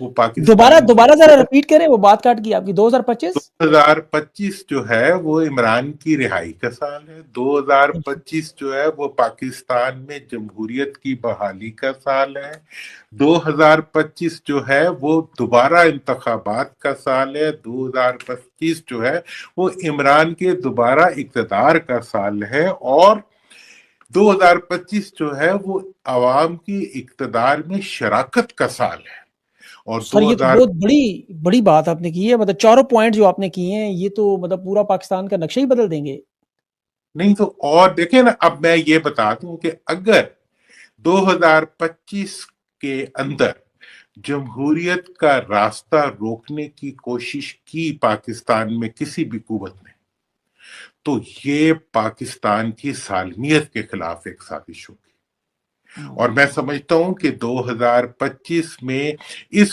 وہ پاکستان دوبارہ ذرا ریپیٹ کریں، وہ بات کاٹ گئی آپ کی. 2025 2025 جو ہے وہ عمران کی رہائی کا سال ہے. 2025 جو ہے وہ پاکستان میں جمہوریت کی بحالی کا سال ہے. 2025 جو ہے وہ دوبارہ انتخابات کا سال ہے. 2025 جو ہے وہ عمران کے دوبارہ اقتدار کا سال ہے. اور 2025 جو ہے وہ عوام کی اقتدار میں شراکت کا سال ہے. اور سر دو یہ تو ہزار بہت بڑی بات آپ نے کی ہے. مطلب چاروں پوائنٹ جو آپ نے کیے ہیں یہ تو مطلب پورا پاکستان کا نقشہ ہی بدل دیں گے. نہیں تو اور دیکھیں نا، اب میں یہ بتا دوں کہ اگر 2025 کے اندر جمہوریت کا راستہ روکنے کی کوشش کی پاکستان میں کسی بھی قوت نے، تو یہ پاکستان کی سالمیت کے خلاف ایک سازش ہوگی. اور میں سمجھتا ہوں کہ 2025 میں اس